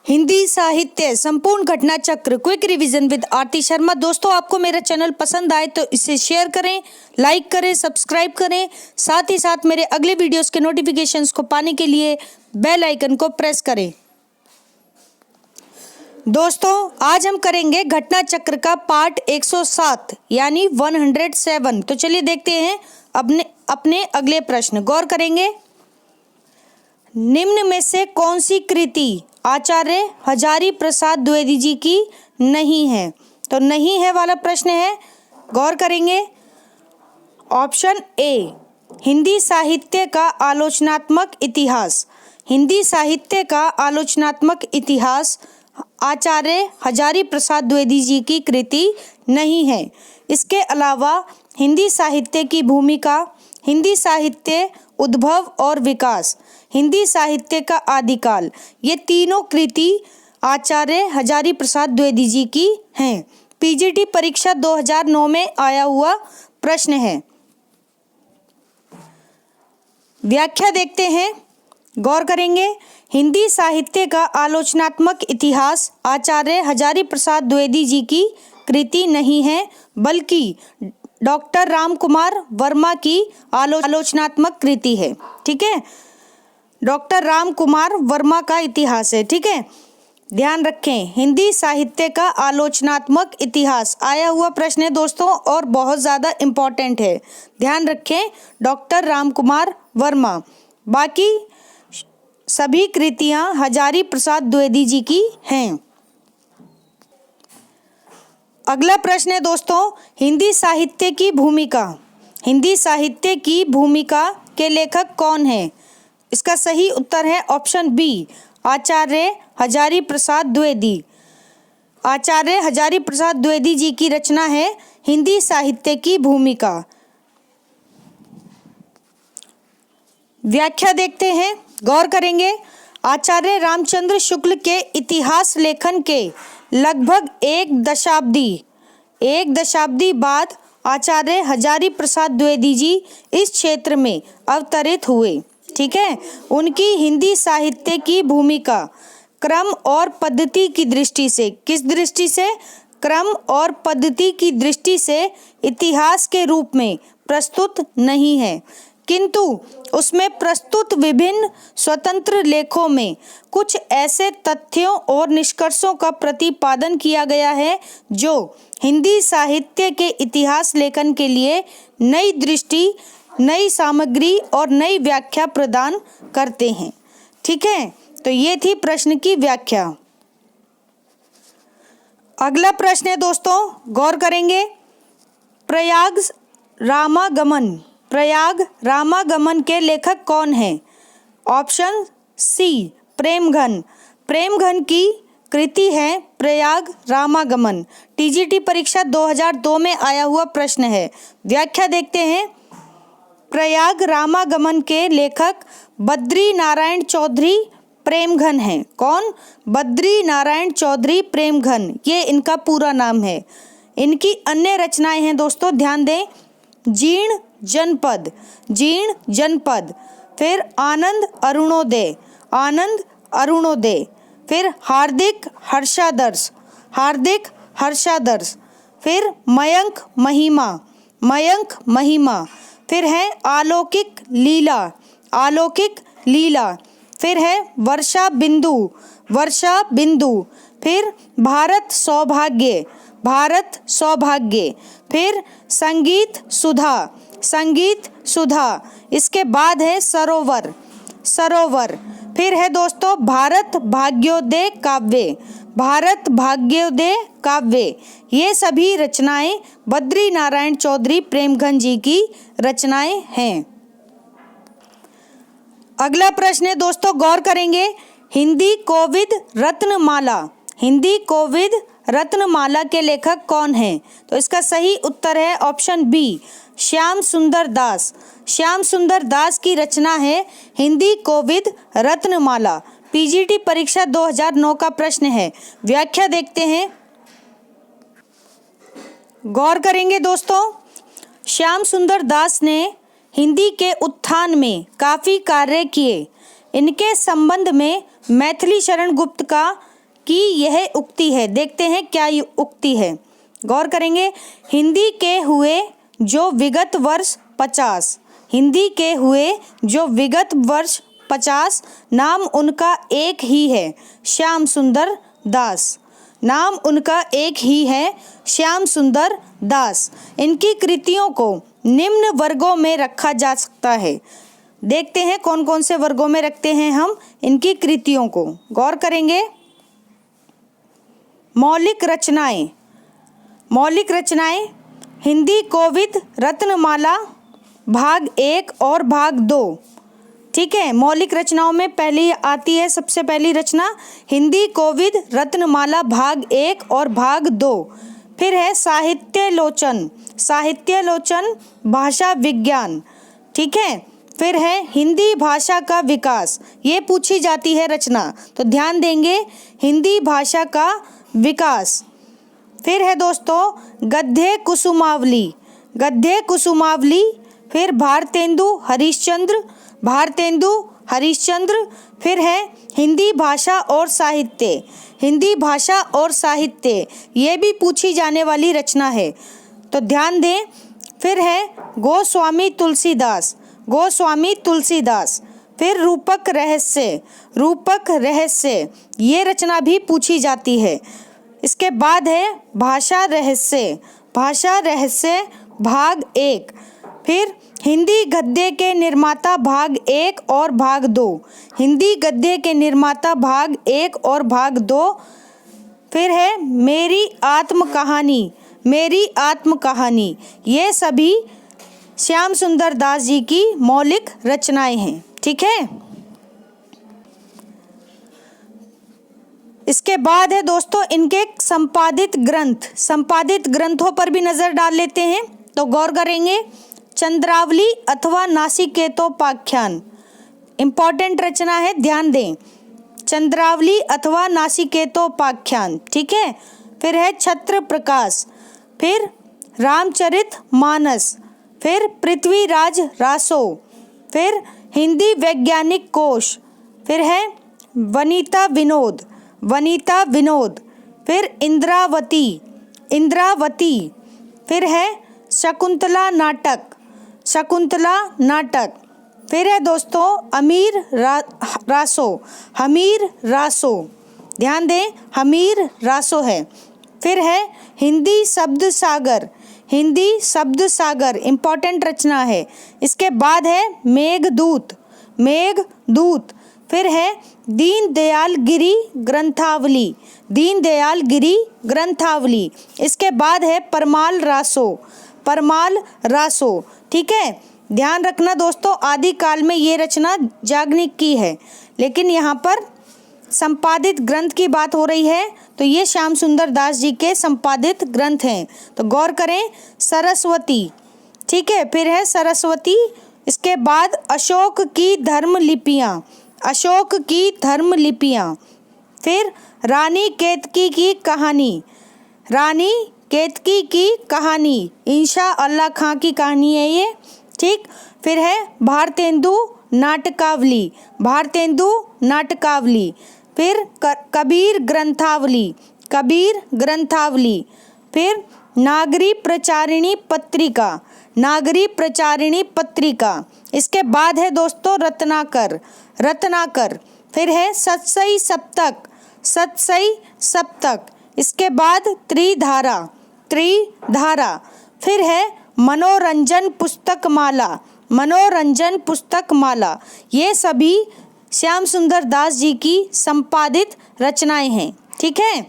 हिंदी साहित्य संपूर्ण घटना चक्र क्विक रिवीजन विद आरती शर्मा। दोस्तों, आपको मेरा चैनल पसंद आए तो इसे शेयर करें, लाइक करें, सब्सक्राइब करें। साथ ही साथ मेरे अगले वीडियोस के नोटिफिकेशंस को पाने के लिए बेल आइकन को प्रेस करें। दोस्तों, आज हम करेंगे घटना चक्र का पार्ट 107 यानी 107। तो चलिए देखते हैं अपने अगले प्रश्न। गौर करेंगे, निम्न में से कौन सी कृति आचार्य हजारी प्रसाद द्विवेदी जी की नहीं है? तो नहीं है वाला प्रश्न है। गौर करेंगे, ऑप्शन ए हिंदी साहित्य का आलोचनात्मक इतिहास। हिंदी साहित्य का आलोचनात्मक इतिहास आचार्य हजारी प्रसाद द्विवेदी जी की कृति नहीं है। इसके अलावा हिंदी साहित्य की भूमिका, हिंदी साहित्य उद्भव और विकास, हिंदी साहित्य का आदिकाल, ये तीनों कृति आचार्य हजारी प्रसाद द्विवेदी जी की हैं। पीजीटी परीक्षा 2009 में आया हुआ प्रश्न है। व्याख्या देखते हैं, गौर करेंगे। हिंदी साहित्य का आलोचनात्मक इतिहास आचार्य हजारी प्रसाद द्विवेदी जी की कृति नहीं है, बल्कि डॉक्टर राम कुमार वर्मा की आलोचनात्मक कृति है। ठीक है, डॉक्टर राम कुमार वर्मा का इतिहास है। ठीक है, ध्यान रखें, हिंदी साहित्य का आलोचनात्मक इतिहास आया हुआ प्रश्न है दोस्तों, और बहुत ज़्यादा इम्पोर्टेंट है। ध्यान रखें, डॉक्टर राम कुमार वर्मा। बाकी सभी कृतियां हजारी प्रसाद द्विवेदी जी की हैं। अगला प्रश्न है दोस्तों, हिंदी साहित्य की भूमिका। हिंदी साहित्य की भूमिका के लेखक कौन है? इसका सही उत्तर है ऑप्शन बी, आचार्य हजारी प्रसाद द्विवेदी। आचार्य हजारी प्रसाद द्विवेदी जी की रचना है हिंदी साहित्य की भूमिका। व्याख्या देखते हैं, गौर करेंगे। आचार्य रामचंद्र शुक्ल के इतिहास लेखन के लगभग एक दशाब्दी बाद आचार्य हजारी प्रसाद द्विवेदी जी इस क्षेत्र में अवतरित हुए। ठीक है, उनकी हिंदी साहित्य की भूमिका क्रम और पद्धति की दृष्टि से, किस दृष्टि से? क्रम और पद्धति की दृष्टि से इतिहास के रूप में प्रस्तुत नहीं है, किंतु उसमें प्रस्तुत विभिन्न स्वतंत्र लेखों में कुछ ऐसे तथ्यों और निष्कर्षों का प्रतिपादन किया गया है जो हिंदी साहित्य के इतिहास लेखन के लिए नई दृष्टि, नई सामग्री और नई व्याख्या प्रदान करते हैं। ठीक है, तो ये थी प्रश्न की व्याख्या। अगला प्रश्न है दोस्तों, गौर करेंगे। प्रयाग रामागमन के लेखक कौन है? Option C, Premghan. प्रेमघन की कृति है प्रयाग रामागमन। टीजीटी परीक्षा 2002 में आया हुआ प्रश्न है। व्याख्या देखते हैं। प्रयाग रामागमन के लेखक बद्री नारायण चौधरी प्रेमघन हैं। कौन? बद्री नारायण चौधरी प्रेमघन, ये इनका पूरा नाम है। इनकी अन्य रचनाएं हैं दोस्तों, ध्यान दें। जीर्ण जनपद, फिर आनंद अरुणोदय, फिर हार्दिक हर्षादर्श, फिर मयंक महिमा, फिर है अलौकिक लीला, फिर है वर्षा बिंदु, फिर भारत सौभाग्य, फिर संगीत सुधा, इसके बाद है सरोवर, फिर है दोस्तों भारत भाग्योदय काव्य। ये सभी रचनाएं बद्री नारायण चौधरी प्रेमघन जी की रचनाएं हैं। अगला प्रश्न है दोस्तों, गौर करेंगे। हिंदी कोविद रत्नमाला के लेखक कौन है? तो इसका सही उत्तर है ऑप्शन बी, श्याम सुंदर दास की रचना है हिंदी कोविद रत्नमाला। पीजीटी परीक्षा 2009 का प्रश्न है। व्याख्या देखते हैं, गौर करेंगे दोस्तों। श्याम सुंदर दास ने हिंदी के उत्थान में काफ़ी कार्य किए। इनके संबंध में मैथिली शरण गुप्त का की यह उक्ति है। देखते हैं क्या ये उक्ति है, गौर करेंगे। हिंदी के हुए जो विगत वर्ष 50, हिंदी के हुए जो विगत वर्ष 50, नाम उनका एक ही है, श्याम सुंदर दास। नाम उनका एक ही है, श्याम सुंदर दास। इनकी कृतियों को निम्न वर्गों में रखा जा सकता है। देखते हैं कौन कौन से वर्गों में रखते हैं हम इनकी कृतियों को, गौर करेंगे। मौलिक रचनाएं, मौलिक रचनाएं हिंदी कोविद रत्नमाला भाग 1 और भाग 2। ठीक है, मौलिक रचनाओं में पहली आती है सबसे पहली रचना हिंदी कोविद रत्नमाला भाग 1 और भाग 2। फिर है साहित्यालोचन, साहित्यालोचन भाषा विज्ञान। ठीक है, फिर है हिंदी भाषा का विकास, ये पूछी जाती है रचना, तो ध्यान देंगे हिंदी भाषा का विकास। फिर है दोस्तों गद्य कुसुमावली, गद्य कुसुमावली। फिर भारतेंदु हरिश्चंद्र, भारतेंदु हरिश्चंद्र। फिर है हिंदी भाषा और साहित्य, हिंदी भाषा और साहित्य, ये भी पूछी जाने वाली रचना है, तो ध्यान दें। फिर है गोस्वामी तुलसीदास, गोस्वामी तुलसीदास। फिर रूपक रहस्य, रूपक रहस्य, ये रचना भी पूछी जाती है। इसके बाद है भाषा रहस्य, भाषा रहस्य भाग 1। फिर हिंदी गद्य के निर्माता भाग 1 और भाग 2, हिंदी गद्य के निर्माता भाग 1 और भाग 2। फिर है मेरी आत्म कहानी, मेरी आत्म कहानी, ये सभी श्याम सुंदर दास जी की मौलिक रचनाएं हैं। ठीक है, इसके बाद है दोस्तों इनके संपादित ग्रंथ, संपादित ग्रंथों पर भी नजर डाल लेते हैं, तो गौर करेंगे। चंद्रावली अथवा नासिकेतोपाख्यान, इंपॉर्टेंट रचना है, ध्यान दें। चंद्रावली अथवा नासिकेतोपाख्यान, ठीक है। फिर है छत्र प्रकाश, फिर रामचरित मानस, फिर पृथ्वीराज रासो, फिर हिंदी वैज्ञानिक कोश, फिर है वनिता विनोद, वनिता विनोद, फिर इंद्रावती, इंद्रावती। फिर है शकुंतला नाटक, शकुंतला नाटक। फिर है दोस्तों अमीर रासो, हमीर रासो, ध्यान दें हमीर रासो है। फिर है हिंदी शब्द सागर, हिंदी शब्द सागर, इंपॉर्टेंट रचना है। इसके बाद है मेघदूत, मेघदूत। फिर है दीनदयाल गिरी ग्रंथावली, दीनदयाल गिरी ग्रंथावली। इसके बाद है परमाल रासो, परमाल रासो, ठीक है। ध्यान रखना दोस्तों आदिकाल में ये रचना याज्ञनिक की है, लेकिन यहाँ पर संपादित ग्रंथ की बात हो रही है, तो ये श्याम सुंदर दास जी के संपादित ग्रंथ हैं, तो गौर करें। सरस्वती, ठीक है, फिर है सरस्वती। इसके बाद अशोक की धर्म लिपियाँ, अशोक की धर्म लिपियाँ। फिर रानी केतकी की कहानी, रानी केतकी की कहानी, इंशा अल्लाह खां की कहानी है ये, ठीक। फिर है भारतेंदु नाटकावली, भारतेंदु नाटकावली। फिर कबीर ग्रंथावली, कबीर ग्रंथावली। फिर नागरी प्रचारिणी पत्रिका, नागरी प्रचारिणी पत्रिका। इसके बाद है दोस्तों रत्नाकर, रत्नाकर। फिर है सतसई सप्तक, सतसई सप्तक। इसके बाद त्रिधारा, त्रिधारा। फिर है मनोरंजन पुस्तक माला, मनोरंजन पुस्तक माला। ये सभी श्याम सुंदर दास जी की संपादित रचनाएं हैं, ठीक है।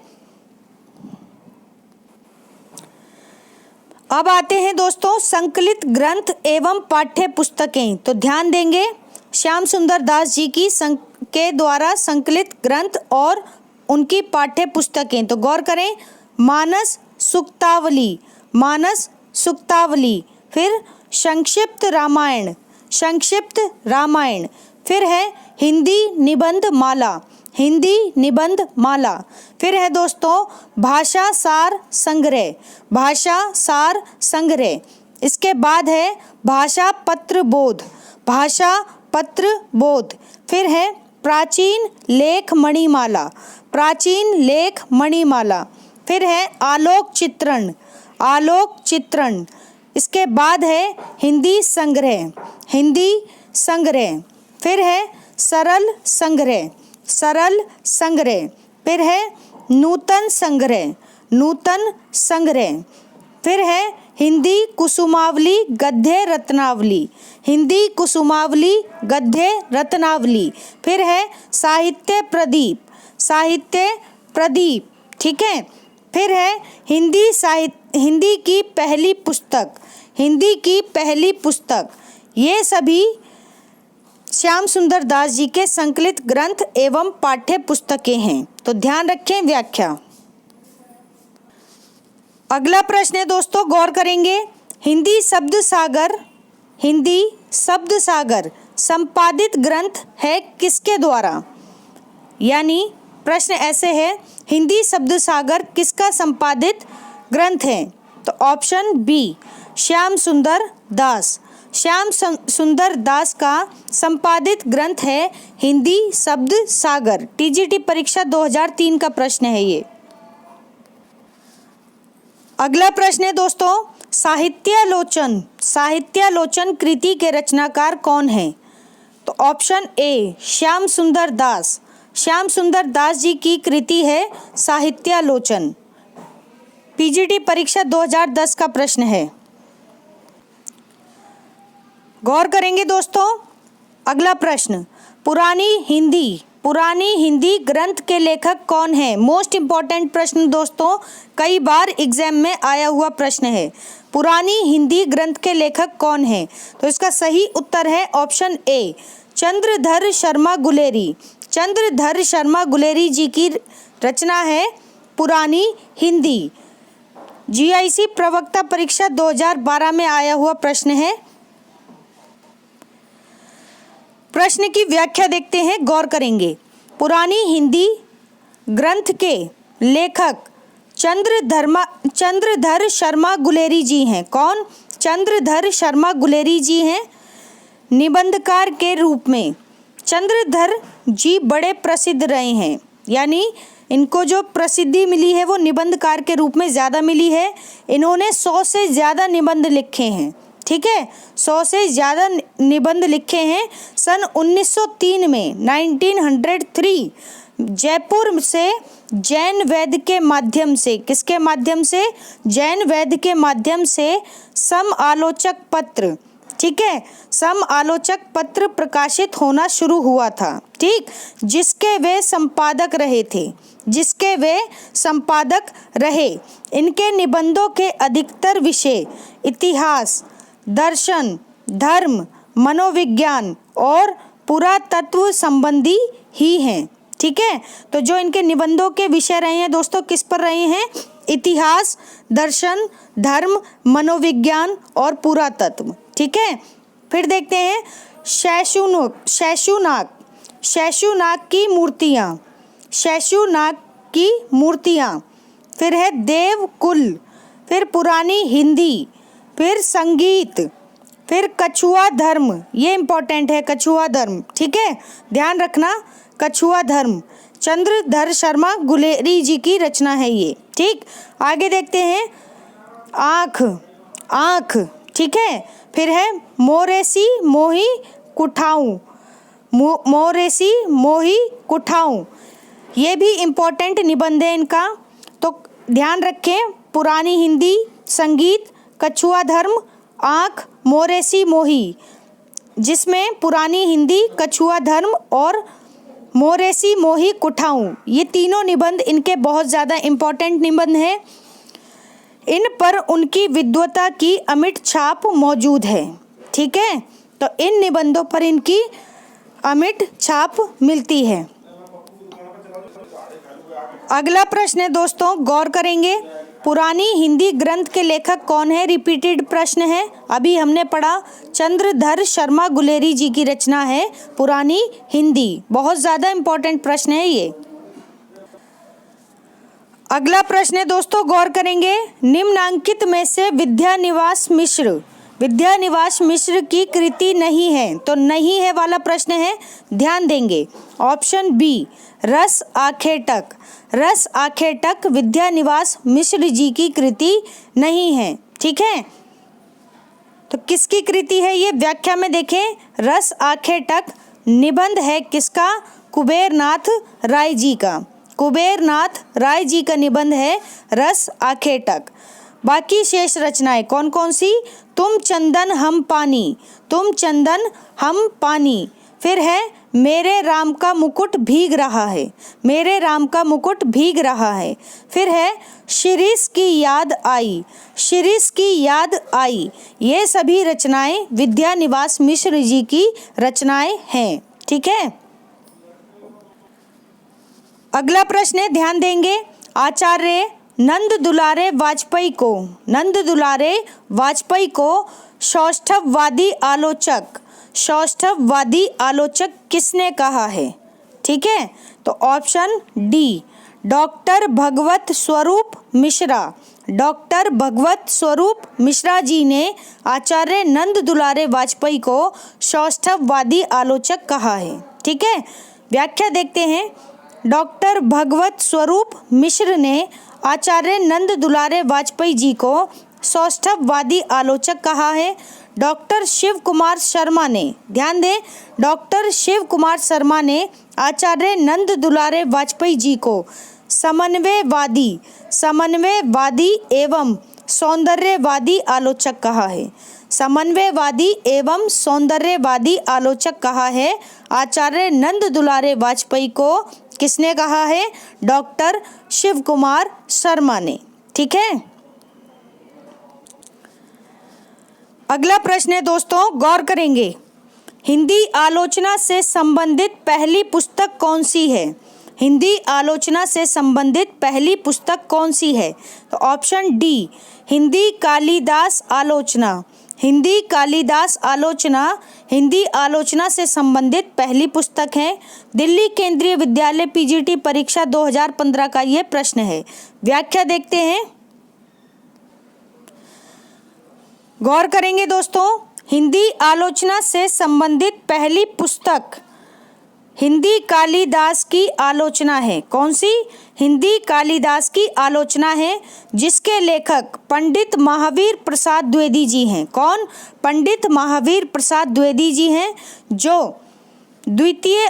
अब आते हैं दोस्तों संकलित ग्रंथ एवं पाठ्य पुस्तकें, तो ध्यान देंगे श्याम सुंदर दास जी की के द्वारा संकलित ग्रंथ और उनकी पाठ्य पुस्तकें, तो गौर करें। मानस सुक्तावली, मानस सुक्तावली। फिर संक्षिप्त रामायण, संक्षिप्त रामायण। फिर है हिंदी निबंध माला, हिंदी निबंध माला। फिर है दोस्तों भाषा सार संग्रह, भाषा सार संग्रह। इसके बाद है भाषा पत्र बोध, भाषा पत्र बोध। फिर है प्राचीन लेख मणिमाला, प्राचीन लेख मणिमाला। फिर है आलोक चित्रण, आलोक चित्रण। इसके बाद है हिंदी संग्रह, हिंदी संग्रह। फिर है सरल संग्रह, सरल संग्रह। फिर है नूतन संग्रह, नूतन संग्रह। फिर है हिंदी कुसुमावली गद्य रत्नावली, हिंदी कुसुमावली गद्य रत्नावली। फिर है साहित्य प्रदीप, साहित्य प्रदीप। ठीक है। फिर है हिंदी की पहली पुस्तक, हिंदी की पहली पुस्तक। ये सभी श्याम सुंदर दास जी के संकलित ग्रंथ एवं पाठ्य पुस्तकें हैं। तो ध्यान रखें व्याख्या। अगला प्रश्न है दोस्तों, गौर करेंगे। हिंदी शब्द सागर, हिंदी शब्द सागर संपादित ग्रंथ है किसके द्वारा? यानी प्रश्न ऐसे है, हिंदी शब्द सागर किसका संपादित ग्रंथ है? तो ऑप्शन बी श्याम सुंदर दास, श्याम सुंदर दास का संपादित ग्रंथ है हिंदी शब्द सागर। टीजीटी परीक्षा 2003 का प्रश्न है ये। अगला प्रश्न है दोस्तों, साहित्यालोचन, साहित्यालोचन कृति के रचनाकार कौन है? तो ऑप्शन ए श्याम सुंदर दास, श्याम सुंदर दास जी की कृति है साहित्यालोचन। पीजीटी परीक्षा 2010 का प्रश्न है। गौर करेंगे दोस्तों। अगला प्रश्न, पुरानी हिंदी, पुरानी हिंदी ग्रंथ के लेखक कौन है? मोस्ट इंपॉर्टेंट प्रश्न दोस्तों, कई बार एग्जाम में आया हुआ प्रश्न है। पुरानी हिंदी ग्रंथ के लेखक कौन है? तो इसका सही उत्तर है ऑप्शन ए चंद्रधर शर्मा गुलेरी, चंद्रधर शर्मा गुलेरी जी की रचना है पुरानी हिंदी। जीआईसी प्रवक्ता परीक्षा 2012 में आया हुआ प्रश्न है। प्रश्न की व्याख्या देखते हैं, गौर करेंगे। पुरानी हिंदी ग्रंथ के लेखक चंद्रधर शर्मा गुलेरी जी हैं। कौन? चंद्रधर शर्मा गुलेरी जी हैं। निबंधकार के रूप में चंद्रधर जी बड़े प्रसिद्ध रहे हैं, यानी इनको जो प्रसिद्धि मिली है वो निबंधकार के रूप में ज़्यादा मिली है। इन्होंने 100 से ज़्यादा निबंध लिखे हैं। ठीक है, 100 से ज़्यादा निबंध लिखे हैं। सन 1903 में 1903 जयपुर से जैन वैद्य के माध्यम से, किसके माध्यम से? जैन वैद्य के माध्यम से सम आलोचक पत्र, ठीक है, सम आलोचक पत्र प्रकाशित होना शुरू हुआ था। ठीक, जिसके वे संपादक रहे थे, जिसके वे संपादक रहे। इनके निबंधों के अधिकतर विषय इतिहास, दर्शन, धर्म, मनोविज्ञान और पुरातत्व संबंधी ही हैं। ठीक है, तो जो इनके निबंधों के विषय रहे हैं दोस्तों, किस पर रहे हैं? इतिहास, दर्शन, धर्म, मनोविज्ञान और पुरातत्व। ठीक है, फिर देखते हैं शैशुनाग, शैशुनाग की मूर्तियाँ, शैशुनाग की मूर्तियाँ। फिर है देवकुल, फिर पुरानी हिंदी, फिर संगीत, फिर कछुआ धर्म। ये इंपॉर्टेंट है, कछुआ धर्म। ठीक है, ध्यान रखना, कछुआ धर्म चंद्रधर शर्मा गुलेरी जी की रचना है ये। ठीक, आगे देखते हैं आँख, आँख। ठीक है, फिर है मोरेसी मोही कुठाऊं, मोरेसी मोही कुठाऊं। ये भी इम्पोर्टेंट निबंध है इनका, तो ध्यान रखें। पुरानी हिंदी, संगीत, कछुआ धर्म, आँख, मोरेसी मोही, जिसमें पुरानी हिंदी, कछुआ धर्म और मोरेसी मोही कुठाऊं, ये तीनों निबंध इनके बहुत ज़्यादा इम्पोर्टेंट निबंध हैं। इन पर उनकी विद्वता की अमिट छाप मौजूद है। ठीक है, तो इन निबंधों पर इनकी अमिट छाप मिलती है। अगला प्रश्न है दोस्तों, गौर करेंगे। पुरानी हिंदी ग्रंथ के लेखक कौन है? रिपीटेड प्रश्न है, अभी हमने पढ़ा चंद्रधर शर्मा गुलेरी जी की रचना है पुरानी हिंदी। बहुत ज़्यादा इम्पोर्टेंट प्रश्न है ये। अगला प्रश्न है दोस्तों, गौर करेंगे। निम्नांकित में से विद्यानिवास मिश्र, विद्यानिवास मिश्र की कृति नहीं है, तो नहीं है वाला प्रश्न है, ध्यान देंगे। ऑप्शन बी रस आखेटक, रस आखेटक विद्यानिवास मिश्र जी की कृति नहीं है। ठीक है, तो किसकी कृति है ये, व्याख्या में देखें। रस आखेटक निबंध है किसका, कुबेरनाथ राय जी का, कुबेरनाथ राय जी का निबंध है रस आखेटक। बाकी शेष रचनाएं कौन कौन सी, तुम चंदन हम पानी, तुम चंदन हम पानी, फिर है मेरे राम का मुकुट भीग रहा है, मेरे राम का मुकुट भीग रहा है, फिर है शिरीष की याद आई, शिरीष की याद आई। ये सभी रचनाएं विद्यानिवास मिश्र जी की रचनाएं हैं। ठीक है, अगला प्रश्न है, ध्यान देंगे। आचार्य नंद दुलारे वाजपेयी को, नंद दुलारे वाजपेयी को सौष्ठववादी आलोचक, सौष्ठववादी आलोचक किसने कहा है। ठीक है, तो ऑप्शन डी डॉक्टर भगवत स्वरूप मिश्रा, डॉक्टर भगवत स्वरूप मिश्रा जी ने आचार्य नंद दुलारे वाजपेयी को सौष्ठववादी आलोचक कहा है। ठीक है, व्याख्या देखते हैं। डॉक्टर भगवत स्वरूप मिश्र ने आचार्य नंद दुलारे वाजपेयी जी को सौष्ठववादी आलोचक कहा है। डॉक्टर शिव कुमार शर्मा ने, ध्यान दें, डॉक्टर शिव कुमार शर्मा ने आचार्य नंद दुलारे वाजपेयी जी को समन्वयवादी, समन्वयवादी एवं सौंदर्यवादी आलोचक कहा है, समन्वयवादी एवं सौंदर्यवादी आलोचक कहा है। आचार्य नंद दुलारे वाजपेयी को किसने कहा है, डॉक्टर शिव कुमार शर्मा ने। ठीक है, अगला प्रश्न है दोस्तों, गौर करेंगे। हिंदी आलोचना से संबंधित पहली पुस्तक कौन सी है, हिंदी आलोचना से संबंधित पहली पुस्तक कौन सी है, तो ऑप्शन डी हिंदी कालिदास आलोचना, हिंदी कालिदास आलोचना हिंदी आलोचना से संबंधित पहली पुस्तक है। दिल्ली केंद्रीय विद्यालय पीजीटी परीक्षा 2015 का यह प्रश्न है। व्याख्या देखते हैं, गौर करेंगे दोस्तों। हिंदी आलोचना से संबंधित पहली पुस्तक हिंदी कालिदास की आलोचना है। कौन सी, हिंदी कालिदास की आलोचना है, जिसके लेखक पंडित महावीर प्रसाद द्विवेदी जी हैं। कौन, पंडित महावीर प्रसाद द्विवेदी जी हैं, जो द्वितीय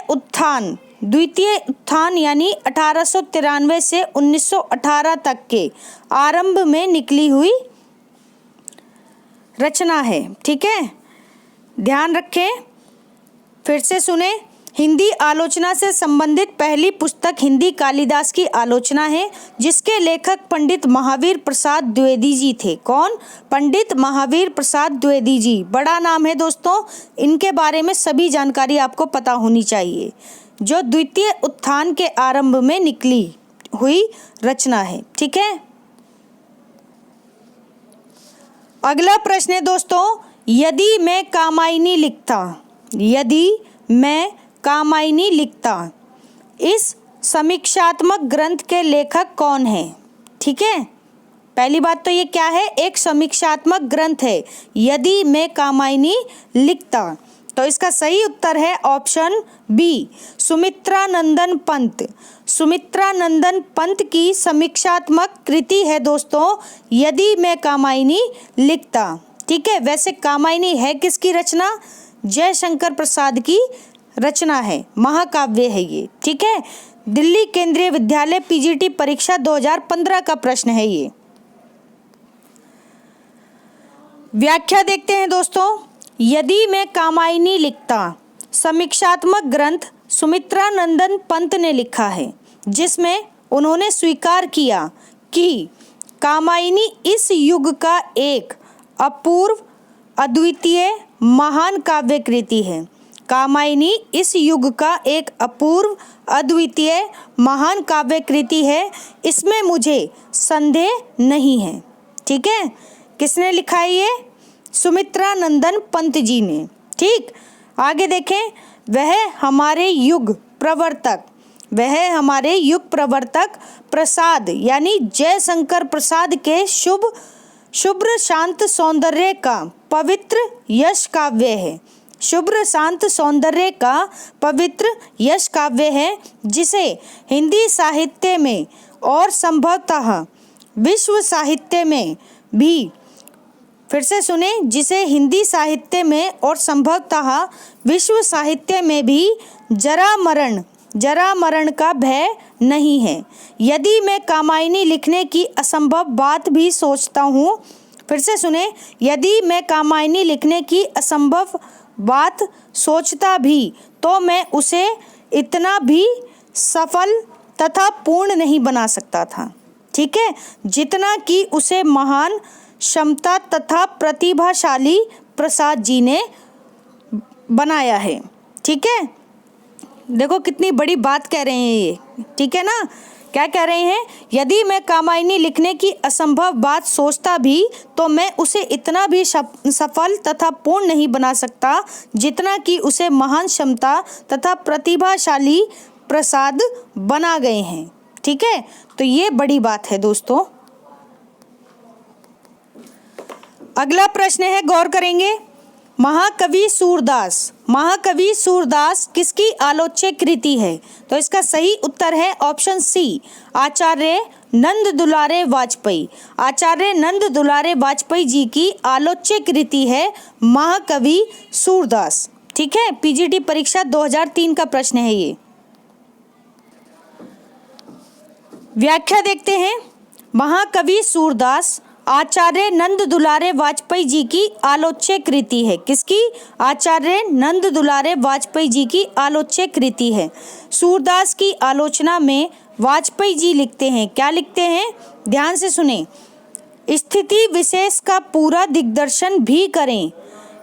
उत्थान यानी 1893 से 1918 तक के आरंभ में निकली हुई रचना है। ठीक है, ध्यान रखें, फिर से सुने। हिंदी आलोचना से संबंधित पहली पुस्तक हिंदी कालिदास की आलोचना है, जिसके लेखक पंडित महावीर प्रसाद द्विवेदी जी थे। कौन, पंडित महावीर प्रसाद द्विवेदी जी, बड़ा नाम है दोस्तों, इनके बारे में सभी जानकारी आपको पता होनी चाहिए, जो द्वितीय उत्थान के आरंभ में निकली हुई रचना है। ठीक है, अगला प्रश्न है दोस्तों, यदि मैं कामायनी लिखता, यदि मैं कामायनी लिखता, इस समीक्षात्मक ग्रंथ के लेखक कौन है। ठीक है, पहली बात तो ये क्या है, एक समीक्षात्मक ग्रंथ है। यदि मैं कामायनी लिखता, तो इसका सही उत्तर है ऑप्शन बी सुमित्रा नंदन पंत। सुमित्रा नंदन पंत की समीक्षात्मक कृति है दोस्तों, यदि मैं कामायनी लिखता। ठीक है, वैसे कामायनी है किसकी रचना, जयशंकर प्रसाद की रचना है, महाकाव्य है ये। ठीक है, दिल्ली केंद्रीय विद्यालय पीजीटी परीक्षा 2015 का प्रश्न है ये। व्याख्या देखते हैं दोस्तों। यदि मैं कामायनी लिखता समीक्षात्मक ग्रंथ सुमित्रा नंदन पंत ने लिखा है, जिसमें उन्होंने स्वीकार किया कि कामायनी इस युग का एक अपूर्व अद्वितीय महान काव्य कृति है। कामायनी इस युग का एक अपूर्व अद्वितीय महान काव्य कृति है, इसमें मुझे संदेह नहीं है। ठीक है, किसने लिखा है ये, सुमित्रा नंदन पंत जी ने। ठीक, आगे देखें। वह हमारे युग प्रवर्तक, वह हमारे युग प्रवर्तक प्रसाद यानी जयशंकर प्रसाद के शुभ्र शांत सौंदर्य का पवित्र पवित्र यश काव्य है। शुभ्र शांत सौंदर्य का पवित्र यश काव्य है, जिसे हिंदी साहित्य में और संभवतः विश्व साहित्य में भी, फिर से सुने, जिसे हिंदी साहित्य में और संभवतः विश्व साहित्य में भी जरा मरण का भय नहीं है। यदि मैं कामायनी लिखने की असंभव बात भी सोचता हूँ, फिर से सुने, यदि मैं कामायनी लिखने की असंभव बात सोचता भी तो मैं उसे इतना भी सफल तथा पूर्ण नहीं बना सकता था, ठीक है, जितना कि उसे महान क्षमता तथा प्रतिभाशाली प्रसाद जी ने बनाया है। ठीक है, देखो कितनी बड़ी बात कह रहे हैं ये, ठीक है ना। क्या कह रहे हैं, यदि मैं कामायनी लिखने की असंभव बात सोचता भी तो मैं उसे इतना भी सफल तथा पूर्ण नहीं बना सकता जितना कि उसे महान क्षमता तथा प्रतिभाशाली प्रसाद बना गए हैं। ठीक है, तो ये बड़ी बात है दोस्तों। अगला प्रश्न है, गौर करेंगे। महाकवि सूरदास किसकी आलोच्य कृति है? तो इसका सही उत्तर है ऑप्शन सी, आचार्य नंद दुलारे वाजपेयी। आचार्य नंद दुलारे वाजपेयी जी की आलोच्य कृति है महाकवि सूरदास। ठीक है, पीजीटी परीक्षा 2003 का प्रश्न है ये। व्याख्या देखते हैं। महाकवि सूरदास आचार्य नंद दुलारे वाजपेयी जी की आलोच्य कृति है। किसकी? आचार्य नंद दुलारे वाजपेयी जी की आलोच्य कृति है। सूरदास की आलोचना में वाजपेयी जी लिखते हैं, क्या लिखते हैं? ध्यान से सुने। स्थिति विशेष का पूरा दिग्दर्शन भी करें,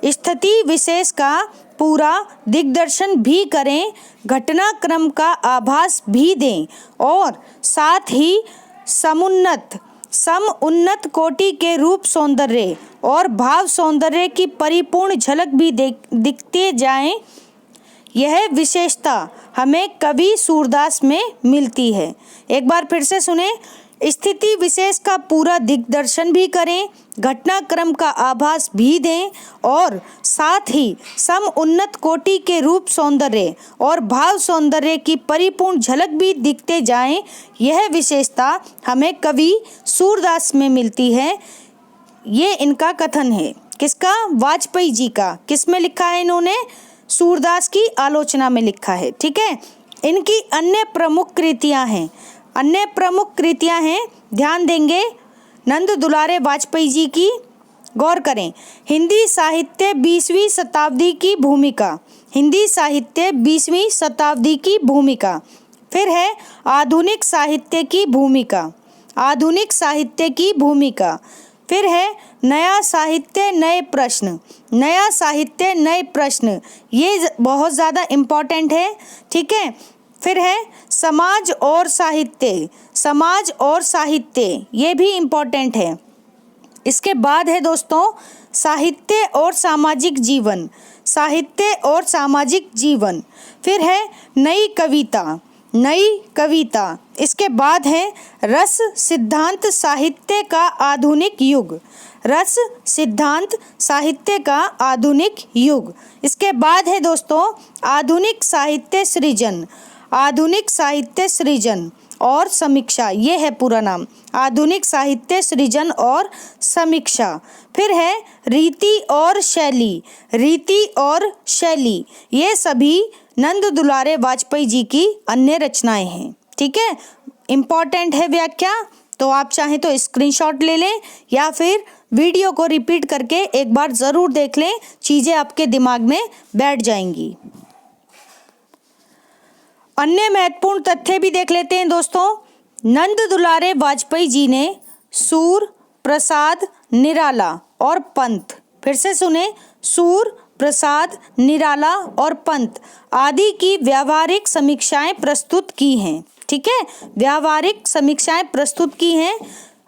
स्थिति विशेष का पूरा दिग्दर्शन भी करें, घटनाक्रम का आभास भी दें और साथ ही समुन्नत कोटि के रूप सौंदर्य और भाव सौंदर्य की परिपूर्ण झलक भी दिखते जाएं। यह विशेषता हमें कवि सूरदास में मिलती है। एक बार फिर से सुने। स्थिति विशेष का पूरा दिग्दर्शन भी करें, घटनाक्रम का आभास भी दें और साथ ही समुन्नत कोटि के रूप सौंदर्य और भाव सौंदर्य की परिपूर्ण झलक भी दिखते जाएं। यह विशेषता हमें कवि सूरदास में मिलती है। ये इनका कथन है। किसका? वाजपेयी जी का। किस में लिखा है इन्होंने? सूरदास की आलोचना में लिखा है। ठीक है, इनकी अन्य प्रमुख कृतियां हैं। अन्य प्रमुख कृतियां हैं, ध्यान देंगे, नंद दुलारे वाजपेयी जी की। गौर करें। हिंदी साहित्य 20वीं शताब्दी की भूमिका, हिंदी साहित्य 20वीं शताब्दी की भूमिका। फिर है आधुनिक साहित्य की भूमिका, आधुनिक साहित्य की भूमिका। फिर है नया साहित्य नए प्रश्न, नया साहित्य नए प्रश्न। ये बहुत ज़्यादा इम्पॉर्टेंट है। ठीक है, फिर है समाज और साहित्य, समाज और साहित्य, ये भी इम्पॉर्टेंट है। इसके बाद है दोस्तों साहित्य और सामाजिक जीवन, साहित्य और सामाजिक जीवन। फिर है नई कविता, नई कविता। इसके बाद है रस सिद्धांत साहित्य का आधुनिक युग, रस सिद्धांत साहित्य का आधुनिक युग। इसके बाद है दोस्तों आधुनिक साहित्य सृजन, आधुनिक साहित्य सृजन और समीक्षा। ये है पूरा नाम, आधुनिक साहित्य सृजन और समीक्षा। फिर है रीति और शैली, रीति और शैली। ये सभी नंद दुलारे वाजपेयी जी की अन्य रचनाएं हैं। ठीक है, इम्पॉर्टेंट है व्याख्या, तो आप चाहें तो स्क्रीनशॉट ले लें या फिर वीडियो को रिपीट करके एक बार ज़रूर देख लें, चीज़ें आपके दिमाग में बैठ जाएंगी। अन्य महत्वपूर्ण तथ्य भी देख लेते हैं दोस्तों। नंद दुलारे वाजपेयी जी ने सूर, प्रसाद, निराला और पंत, फिर से सुने, सूर, प्रसाद, निराला और पंत आदि की व्यावहारिक समीक्षाएं प्रस्तुत की हैं। ठीक है, व्यावहारिक समीक्षाएं प्रस्तुत की हैं।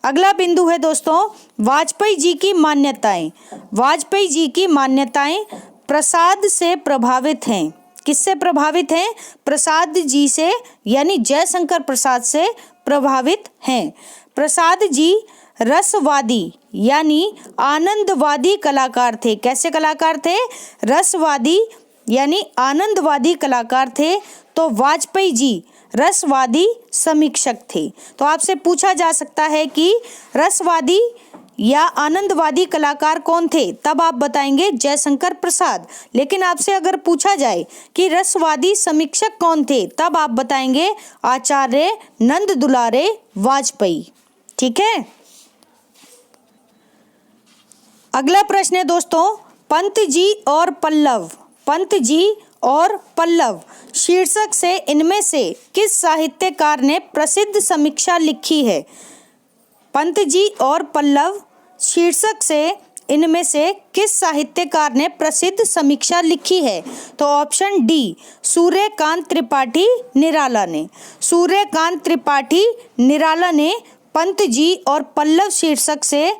अगला बिंदु है दोस्तों वाजपेयी जी की मान्यताएं। वाजपेयी जी की मान्यताएं प्रसाद से प्रभावित हैं। किससे प्रभावित हैं? प्रसाद जी से, यानी जयशंकर प्रसाद से प्रभावित हैं। प्रसाद जी रसवादी यानी आनंदवादी कलाकार थे। कैसे कलाकार थे? रसवादी यानी आनंदवादी कलाकार थे। तो वाजपेयी जी रसवादी समीक्षक थे। तो आपसे पूछा जा सकता है कि रसवादी या आनंदवादी कलाकार कौन थे, तब आप बताएंगे जयशंकर प्रसाद। लेकिन आपसे अगर पूछा जाए कि रसवादी समीक्षक कौन थे, तब आप बताएंगे आचार्य नंद दुलारे वाजपेयी। ठीक है। अगला प्रश्न है दोस्तों, पंत जी और पल्लव, पंत जी और पल्लव शीर्षक से इनमें से किस साहित्यकार ने प्रसिद्ध समीक्षा लिखी है? पंत जी और पल्लव शीर्षक से इनमें से किस साहित्यकार ने प्रसिद्ध समीक्षा लिखी है? तो ऑप्शन डी, सूर्यकांत त्रिपाठी निराला ने। सूर्यकांत त्रिपाठी निराला ने पंत जी और पल्लव शीर्षक से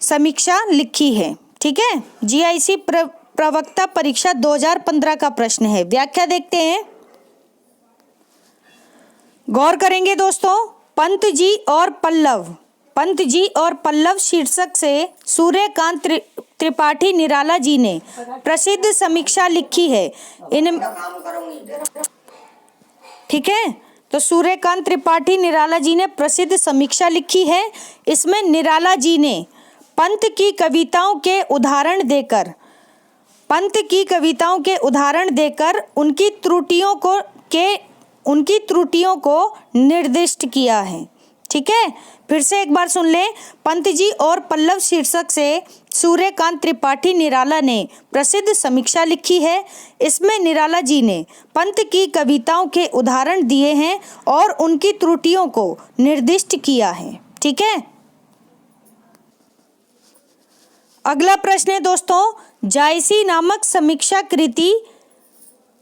समीक्षा लिखी है। ठीक है। जीआईसी प्रवक्ता परीक्षा 2015 का प्रश्न है। व्याख्या देखते हैं, गौर करेंगे दोस्तों। पंत जी और पल्लव, पंत जी और पल्लव शीर्षक से सूर्यकांत त्रिपाठी निराला जी ने प्रसिद्ध समीक्षा लिखी है। ठीक है। तो सूर्यकांत त्रिपाठी निराला जी ने प्रसिद्ध समीक्षा लिखी है। इसमें निराला जी ने पंत की कविताओं के उदाहरण देकर, पंत की कविताओं के उदाहरण देकर उनकी त्रुटियों को निर्दिष्ट किया है। ठीक है। फिर से एक बार सुन लें। पंत जी और पल्लव शीर्षक से सूर्यकांत त्रिपाठी निराला ने प्रसिद्ध समीक्षा लिखी है। इसमें निराला जी ने पंत की कविताओं के उदाहरण दिए हैं और उनकी त्रुटियों को निर्दिष्ट किया है। ठीक है। अगला प्रश्न है दोस्तों, जायसी नामक समीक्षा कृति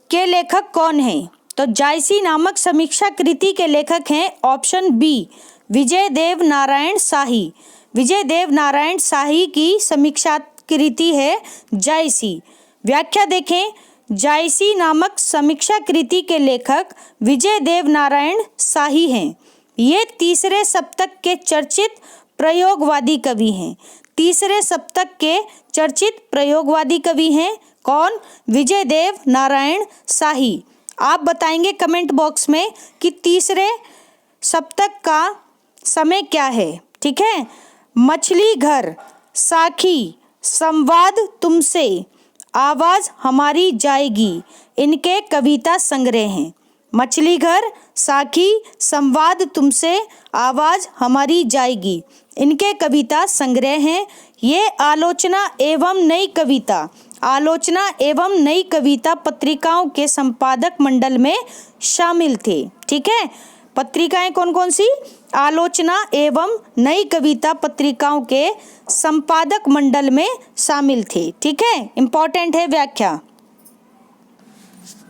के लेखक कौन हैं? तो जायसी नामक समीक्षा कृति के लेखक हैं ऑप्शन बी, विजय देव नारायण शाही। विजय देव नारायण शाही की समीक्षा कृति है जायसी। व्याख्या देखें, जायसी नामक समीक्षा कृति के लेखक विजय देव नारायण शाही हैं। ये तीसरे शतक के चर्चित प्रयोगवादी कवि हैं। तीसरे शतक के चर्चित प्रयोगवादी कवि हैं कौन? विजय देव नारायण शाही। आप बताएंगे कमेंट बॉक्स में कि तीसरे शतक का समय क्या है। ठीक है। मछली घर, साखी, संवाद तुमसे, आवाज हमारी जाएगी, इनके कविता संग्रह हैं। मछली घर, साखी, संवाद तुमसे, आवाज हमारी जाएगी, इनके कविता संग्रह हैं। ये आलोचना एवं नई कविता, आलोचना एवं नई कविता पत्रिकाओं के संपादक मंडल में शामिल थे। ठीक है। पत्रिकाएं कौन कौन सी? आलोचना एवं नई कविता पत्रिकाओं के संपादक मंडल में शामिल थे। ठीक है। इंपॉर्टेंट है व्याख्या।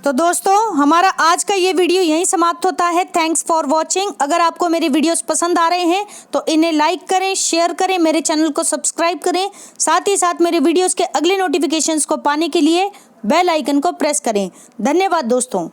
तो दोस्तों, हमारा आज का ये वीडियो यहीं समाप्त होता है। Thanks for watching. अगर आपको मेरे वीडियोस पसंद आ रहे हैं तो इन्हें लाइक करें, शेयर करें, मेरे चैनल को सब्सक्राइब करें। साथ ही साथ मेरे वीडियोस के अगले नोटिफिकेशंस को पाने के लिए बेल आइकन को प्रेस करें। धन्यवाद दोस्तों।